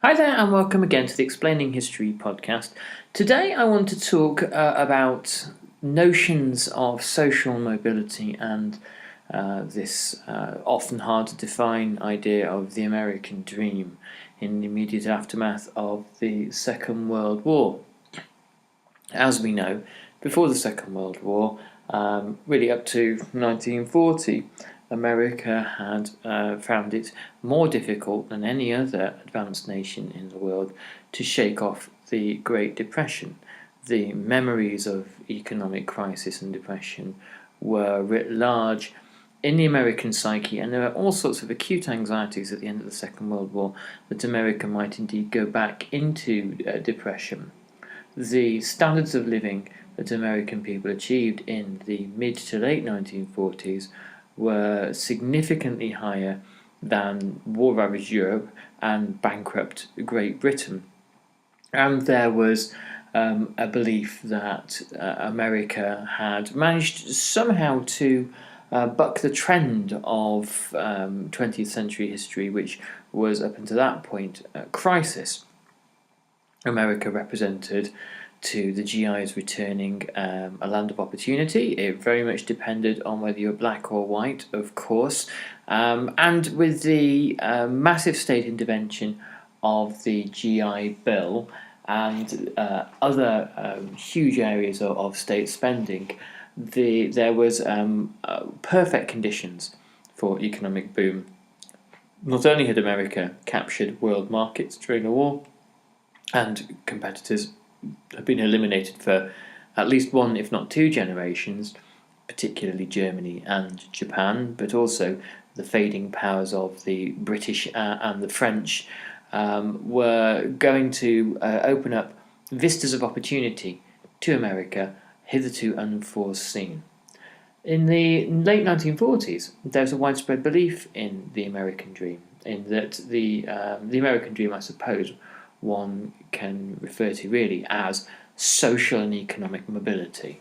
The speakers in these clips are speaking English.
Hi there, and welcome again to the Explaining History podcast. Today I want to talk about notions of social mobility and this often hard to define idea of the American dream in the immediate aftermath of the Second World War. As we know, before the Second World War, really up to 1940, America had found it more difficult than any other advanced nation in the world to shake off the Great Depression. The memories of economic crisis and depression were writ large in the American psyche, and there were all sorts of acute anxieties at the end of the Second World War that America might indeed go back into depression. The standards of living that American people achieved in the mid to late 1940s were significantly higher than war-ravaged Europe and bankrupt Great Britain. And there was a belief that America had managed somehow to buck the trend of 20th century history, which was up until that point crisis. America represented to the GIs returning a land of opportunity. It very much depended on whether you're black or white, of course, and with the massive state intervention of the GI Bill and other huge areas of state spending, there was perfect conditions for economic boom. Not only had America captured world markets during the war, and competitors have been eliminated for at least one, if not two generations, particularly Germany and Japan, but also the fading powers of the British and the French were going to open up vistas of opportunity to America hitherto unforeseen. In the late 1940s, there was a widespread belief in the American dream, in that the American dream, I suppose, one can refer to really as social and economic mobility.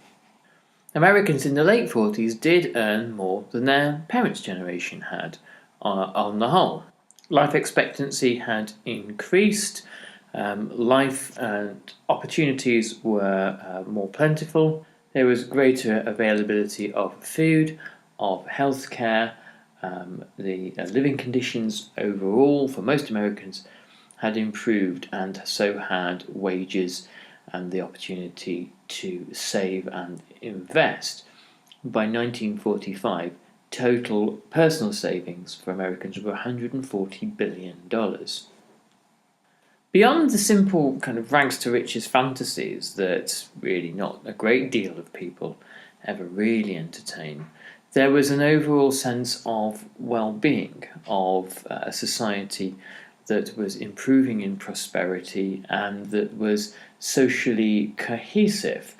Americans in the late 40s did earn more than their parents' generation had on the whole. Life expectancy had increased, life and opportunities were more plentiful, there was greater availability of food, of healthcare, the living conditions overall for most Americans had improved, and so had wages and the opportunity to save and invest. By 1945, total personal savings for Americans were $140 billion. Beyond the simple kind of rags to riches fantasies that really not a great deal of people ever really entertain, there was an overall sense of well-being, of a society that was improving in prosperity and that was socially cohesive.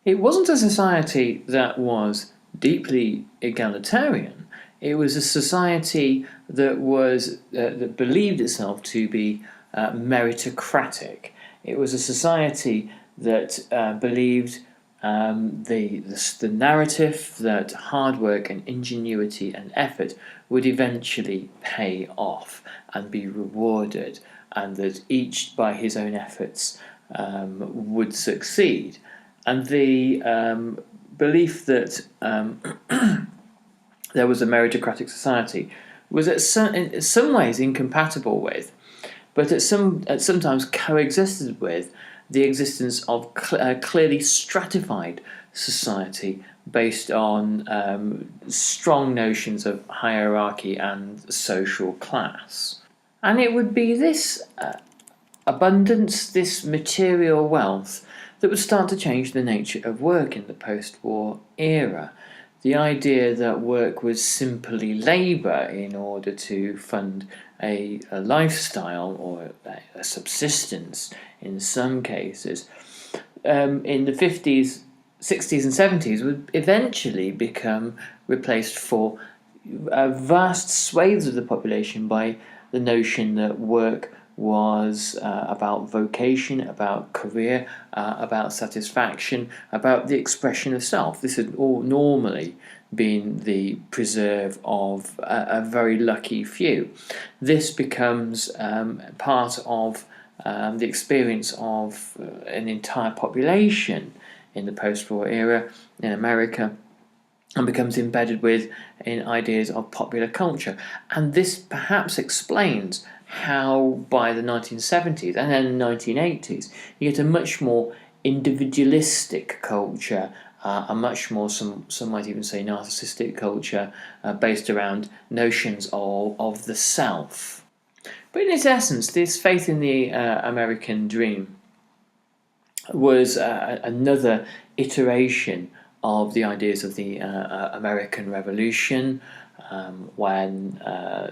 It wasn't a society that was deeply egalitarian. It was a society that was that believed itself to be meritocratic. It was a society that believed the narrative that hard work and ingenuity and effort would eventually pay off and be rewarded, and that each by his own efforts would succeed. And the belief that there was a meritocratic society was in some ways incompatible with, but at sometimes coexisted with, the existence of clearly stratified society based on strong notions of hierarchy and social class. And it would be this abundance, this material wealth, that would start to change the nature of work in the post-war era. The idea that work was simply labour in order to fund a lifestyle or a subsistence in some cases, in the 50s, 60s and 70s would eventually become replaced for vast swathes of the population by the notion that work was about vocation, about career, about satisfaction, about the expression of self. This had all normally been the preserve of a very lucky few. This becomes part of the experience of an entire population in the post-war era in America, and becomes embedded in ideas of popular culture. And this perhaps explains how by the 1970s and then 1980s you get a much more individualistic culture, a much more, some might even say, narcissistic culture, based around notions of the self. But in its essence, this faith in the American dream was another iteration of the ideas of the American Revolution, when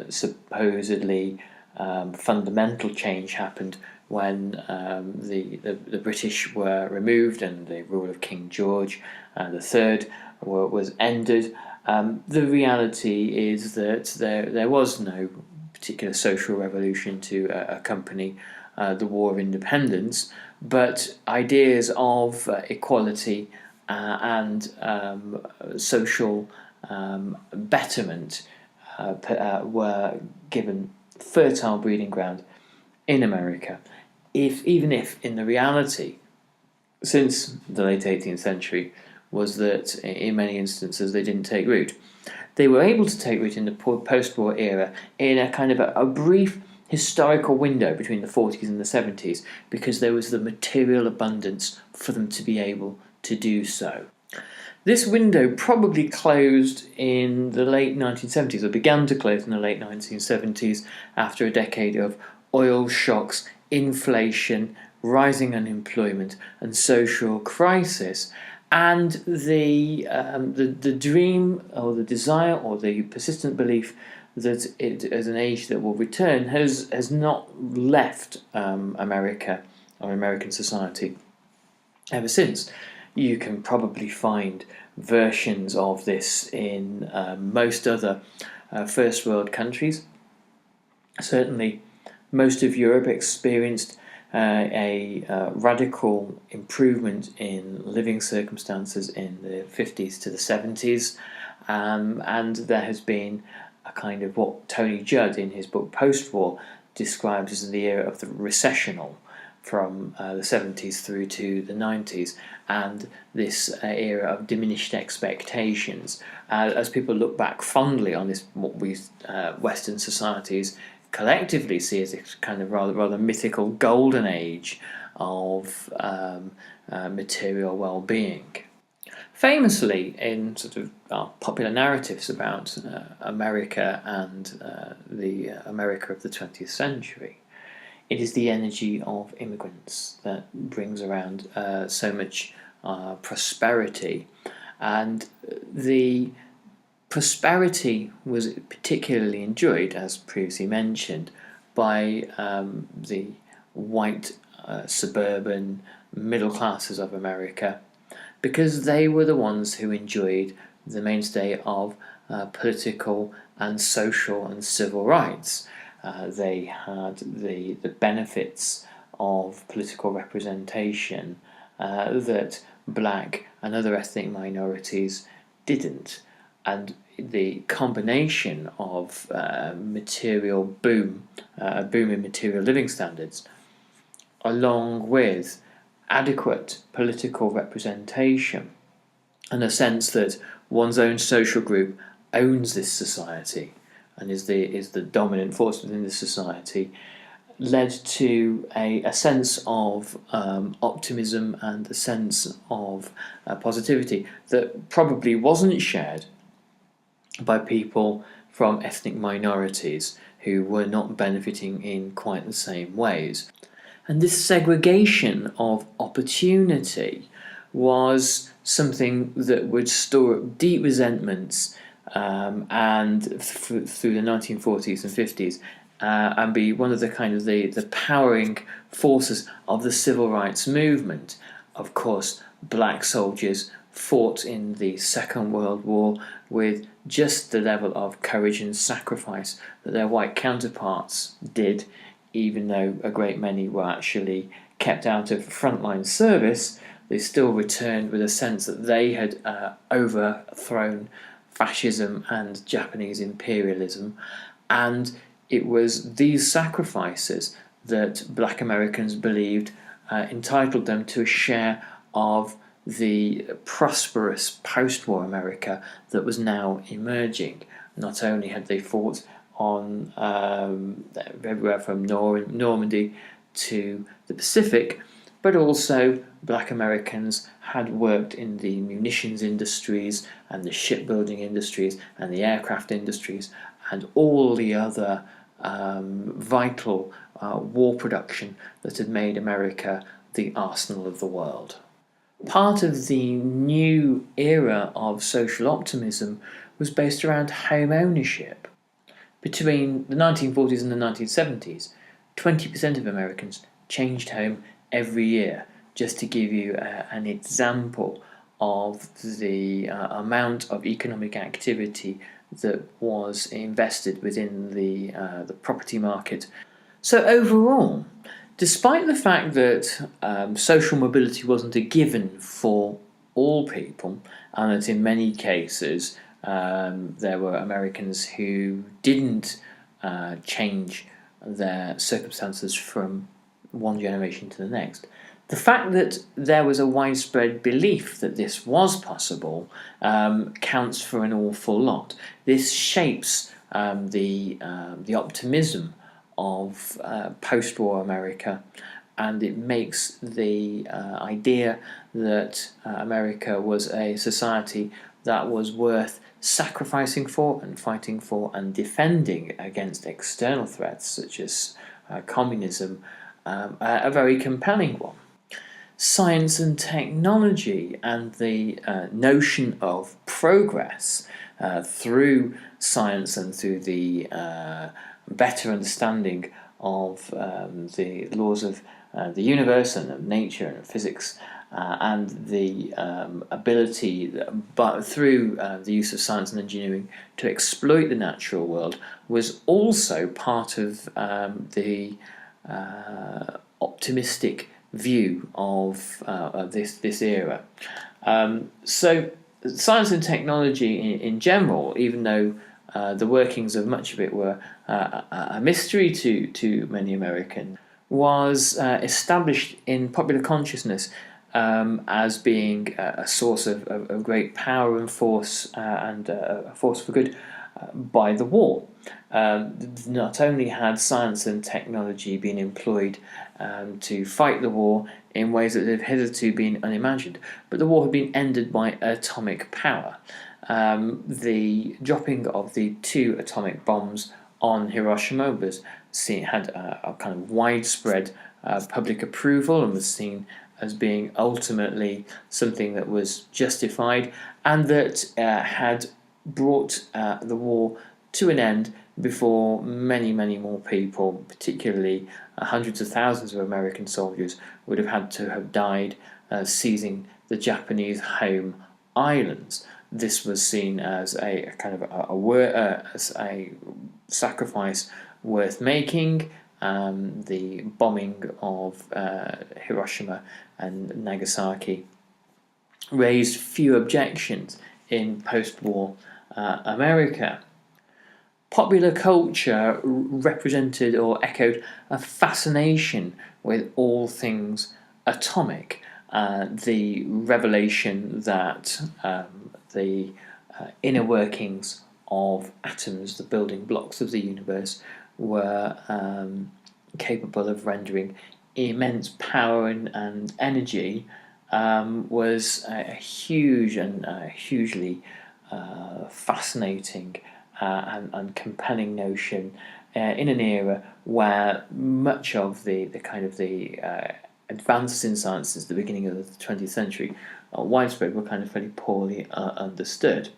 supposedly fundamental change happened when the British were removed and the rule of King George III was ended. The reality is that there was no particular social revolution to accompany the War of Independence, but ideas of equality and social betterment were given fertile breeding ground in America. Even if in the reality, since the late 18th century, was that in many instances they didn't take root. They were able to take root in the post-war era in a kind of a brief historical window between the 40s and the 70s, because there was the material abundance for them to be able to do so. This window probably closed in the late 1970s, or began to close in the late 1970s, after a decade of oil shocks, inflation, rising unemployment, and social crisis. And the dream, or the desire, or the persistent belief that it is an age that will return has not left America or American society ever since. You can probably find versions of this in most other first world countries. Certainly, most of Europe experienced a radical improvement in living circumstances in the 50s to the 70s, and there has been a kind of what Tony Judd in his book Postwar describes as the era of the recessional, from the 70s through to the 90s, and this era of diminished expectations. As people look back fondly on this, what we Western societies collectively see as a kind of rather mythical golden age of material well-being. Famously, in sort of popular narratives about America and the America of the 20th century, it is the energy of immigrants that brings around so much prosperity. And the prosperity was particularly enjoyed, as previously mentioned, by the white suburban middle classes of America, because they were the ones who enjoyed the mainstay of political and social and civil rights. They had the benefits of political representation that black and other ethnic minorities didn't. And the combination of material boom in material living standards, along with adequate political representation and a sense that one's own social group owns this society and is the dominant force within the society, led to a sense of optimism and a sense of positivity that probably wasn't shared by people from ethnic minorities who were not benefiting in quite the same ways. And this segregation of opportunity was something that would store up deep resentments and through the 1940s and 50s, and be one of the kind of the powering forces of the civil rights movement. Of course, black soldiers fought in the Second World War with just the level of courage and sacrifice that their white counterparts did, even though a great many were actually kept out of frontline service. They still returned with a sense that they had overthrown fascism and Japanese imperialism, and it was these sacrifices that Black Americans believed entitled them to a share of the prosperous post-war America that was now emerging. Not only had they fought on everywhere from Normandy to the Pacific, but also Black Americans had worked in the munitions industries and the shipbuilding industries and the aircraft industries and all the other vital war production that had made America the arsenal of the world. Part of the new era of social optimism was based around home ownership. Between the 1940s and the 1970s, 20% of Americans changed home every year, just to give you an example of the amount of economic activity that was invested within the property market. So overall, despite the fact that social mobility wasn't a given for all people, and that in many cases there were Americans who didn't change their circumstances from one generation to the next, the fact that there was a widespread belief that this was possible counts for an awful lot. This shapes the optimism of post-war America, and it makes the idea that America was a society that was worth sacrificing for and fighting for and defending against external threats such as communism a very compelling one. Science and technology and the notion of progress through science and through the better understanding of the laws of the universe and of nature and of physics, and the ability, but through the use of science and engineering, to exploit the natural world was also part of the optimistic view of this era. So science and technology in general, even though the workings of much of it were a mystery to many Americans, was established in popular consciousness as being a source of great power and force, and a force for good by the war. Not only had science and technology been employed to fight the war in ways that had hitherto been unimagined, but the war had been ended by atomic power. The dropping of the 2 atomic bombs on Hiroshima had a kind of widespread public approval and was seen as being ultimately something that was justified, and that had brought the war to an end before many more people, particularly hundreds of thousands of American soldiers, would have had to have died seizing the Japanese home islands. This was seen as a kind of as a sacrifice worth making. The bombing of Hiroshima and Nagasaki raised few objections in post-war America. Popular culture represented or echoed a fascination with all things atomic. The revelation that the inner workings of atoms, the building blocks of the universe, were capable of rendering immense power and energy was a huge and hugely fascinating and compelling notion in an era where much of the advances in science since the beginning of the 20th century, widespread, were kind of fairly poorly understood.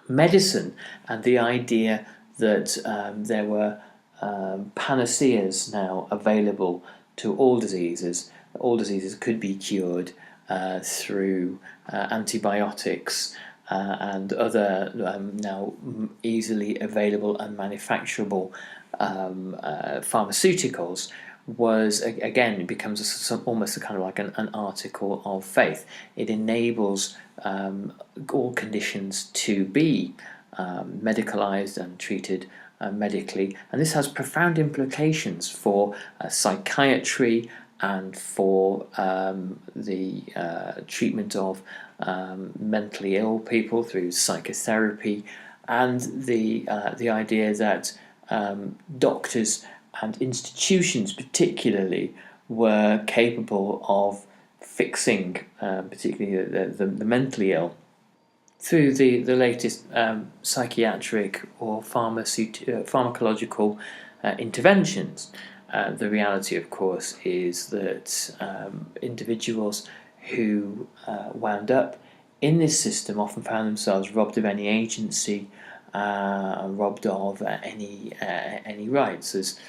Medicine and the idea that there were panaceas now available to all diseases could be cured through antibiotics and other now easily available and manufacturable pharmaceuticals, was, again, it becomes almost a kind of like an article of faith. It enables all conditions to be medicalized and treated medically, and this has profound implications for psychiatry and for the treatment of mentally ill people through psychotherapy, and the idea that doctors and institutions particularly were capable of fixing particularly the mentally ill through the latest psychiatric or pharmacological interventions. The reality, of course, is that individuals who wound up in this system often found themselves robbed of any agency, robbed of any rights, as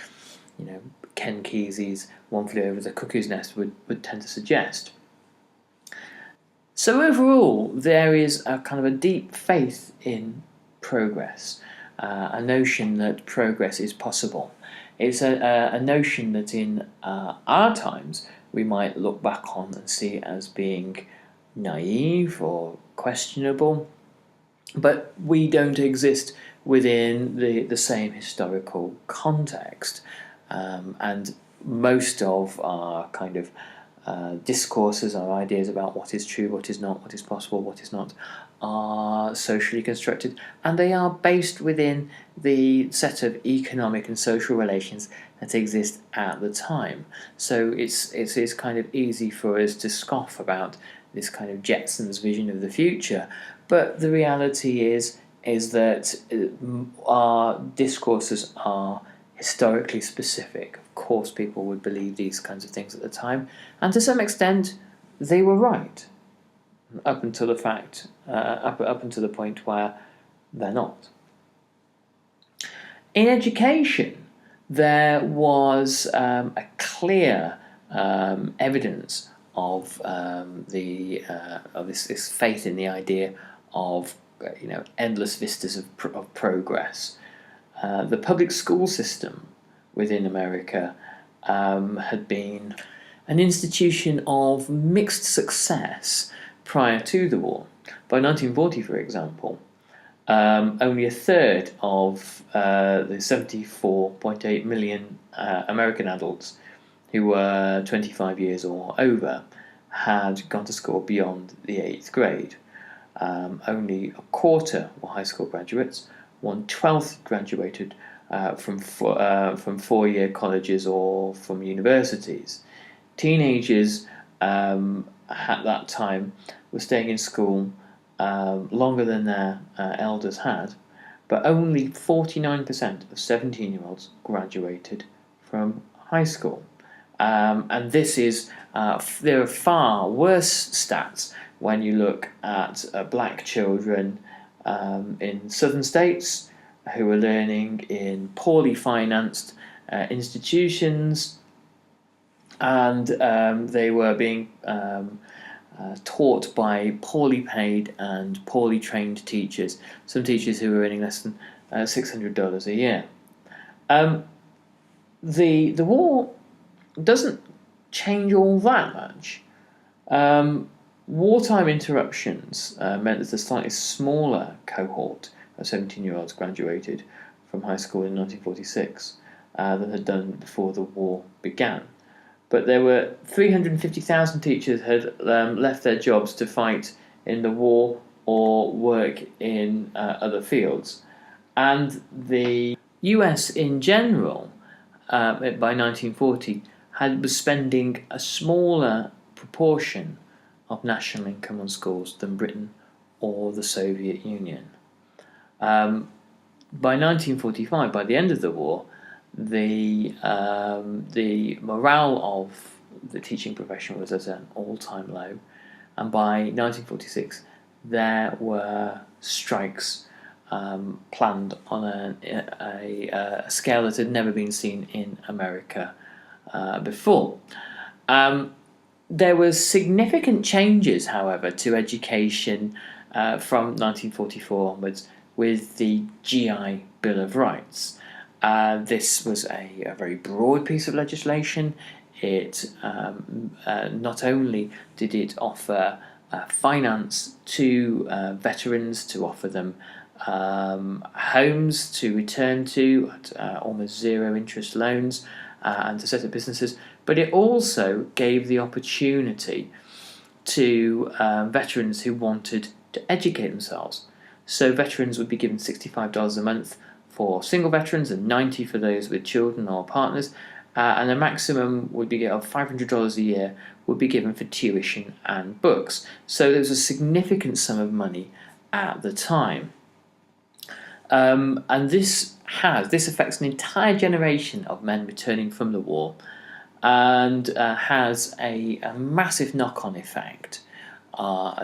Ken Kesey's One Flew Over the Cuckoo's Nest would tend to suggest. So overall, there is a kind of a deep faith in progress, a notion that progress is possible. It's a notion that in our times we might look back on and see as being naive or questionable, but we don't exist within the same historical context, and most of our kind of discourses, our ideas about what is true, what is not, what is possible, what is not, are socially constructed, and they are based within the set of economic and social relations that exist at the time. So it's kind of easy for us to scoff about this kind of Jetsons vision of the future, but the reality is that our discourses are historically specific. Of course, people would believe these kinds of things at the time, and to some extent, they were right, up until the point where they're not. In education, there was a clear evidence of this faith in the idea of endless vistas of progress. The public school system within America had been an institution of mixed success prior to the war. By 1940, for example, only a third of the 74.8 million American adults who were 25 years or over had gone to school beyond the 8th grade. Only a quarter were high school graduates. 1/12 graduated from four-year colleges or from universities. Teenagers at that time were staying in school longer than their elders had, but only 49% of 17-year-olds graduated from high school. And this is there are far worse stats when you look at black children in southern states who are learning in poorly financed institutions, and they were being taught by poorly paid and poorly trained teachers, some teachers who were earning less than $600 a year. The war doesn't change all that much. Wartime interruptions meant that a slightly smaller cohort of 17-year-olds graduated from high school in 1946 than had done before the war began. But there were 350,000 teachers had left their jobs to fight in the war or work in other fields. And the US in general, by 1940, was spending a smaller proportion of national income on schools than Britain or the Soviet Union. By 1945, by the end of the war, the morale of the teaching profession was at an all-time low, and by 1946 there were strikes planned on a scale that had never been seen in America before. There was significant changes, however, to education from 1944 onwards with the GI Bill of Rights. This was a very broad piece of legislation. It not only did it offer finance to veterans, to offer them homes to return to at almost zero interest loans, and to set up businesses, but it also gave the opportunity to veterans who wanted to educate themselves. So veterans would be given $65 a month for single veterans and $90 for those with children or partners, and a maximum would be of $500 a year would be given for tuition and books. So there was a significant sum of money at the time. And this affects an entire generation of men returning from the war, and has a massive knock-on effect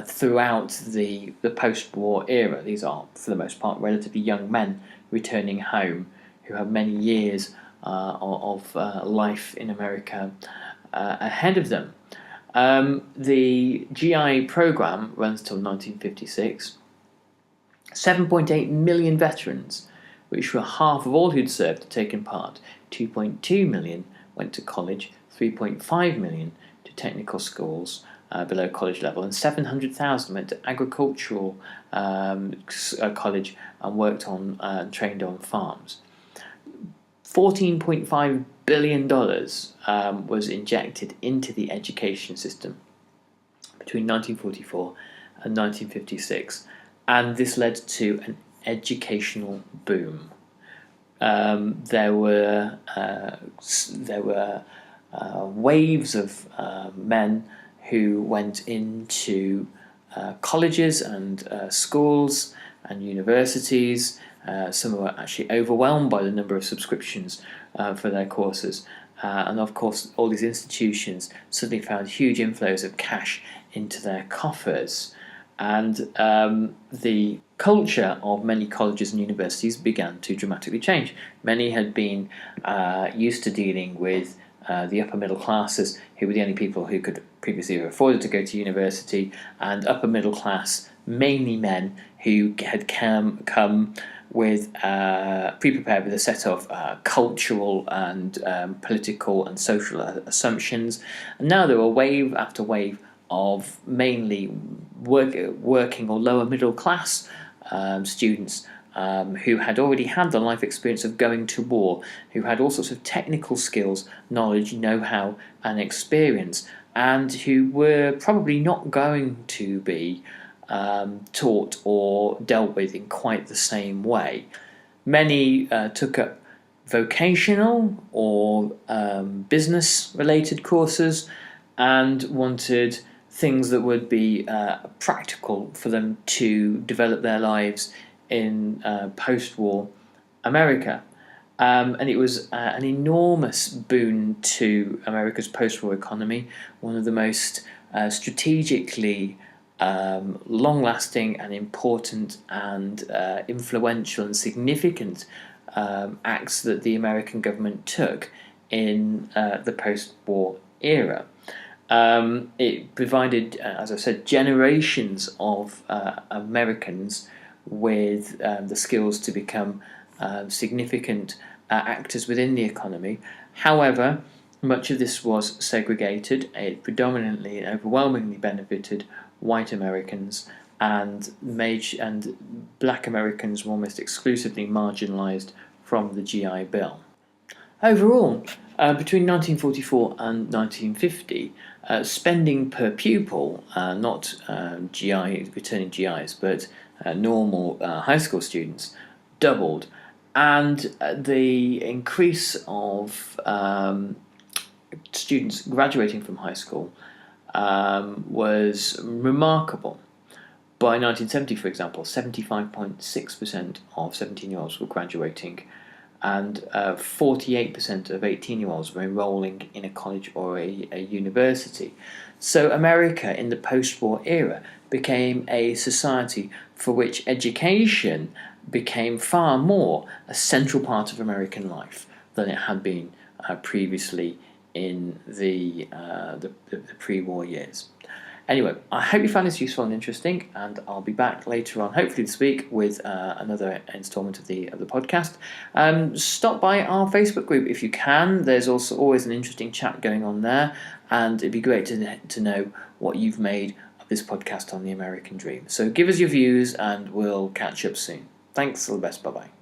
throughout the post-war era. These are, for the most part, relatively young men returning home who have many years of life in America ahead of them. The GI program runs till 1956. 7.8 million veterans, which were half of all who'd served, had taken part. 2.2 million went to college, 3.5 million to technical schools below college level, and 700,000 went to agricultural college and worked on trained on farms. $14.5 billion was injected into the education system between 1944 and 1956, and this led to an educational boom. There were waves of men who went into colleges and schools and universities. Some were actually overwhelmed by the number of subscriptions for their courses. And of course, all these institutions suddenly found huge inflows of cash into their coffers. And the culture of many colleges and universities began to dramatically change. Many had been used to dealing with the upper middle classes, who were the only people who could previously have afforded to go to university, and upper middle class, mainly men, who had come with pre-prepared with a set of cultural and political and social assumptions. And now there were wave after wave of mainly working or lower middle class students who had already had the life experience of going to war, who had all sorts of technical skills, knowledge, know-how and experience, and who were probably not going to be taught or dealt with in quite the same way. Many took up vocational or business-related courses and wanted things that would be practical for them to develop their lives in post-war America. And it was an enormous boon to America's post-war economy, one of the most strategically long-lasting and important and influential and significant acts that the American government took in the post-war era. It provided, as I said, generations of Americans with the skills to become significant actors within the economy. However, much of this was segregated. It predominantly and overwhelmingly benefited white Americans, and black Americans were almost exclusively marginalised from the GI Bill. Overall, between 1944 and 1950, spending per pupil, not returning GIs, but normal high school students, doubled, and the increase of students graduating from high school was remarkable. By 1970, for example, 75.6% of 17-year-olds were graduating, and 48% of 18-year-olds were enrolling in a college or a university. So America in the post-war era became a society for which education became far more a central part of American life than it had been previously in the pre-war years. Anyway, I hope you found this useful and interesting, and I'll be back later on, hopefully this week, with another instalment of the podcast. Stop by our Facebook group if you can. There's also always an interesting chat going on there, and it'd be great to know what you've made of this podcast on the American Dream. So give us your views, and we'll catch up soon. Thanks, all the best, bye-bye.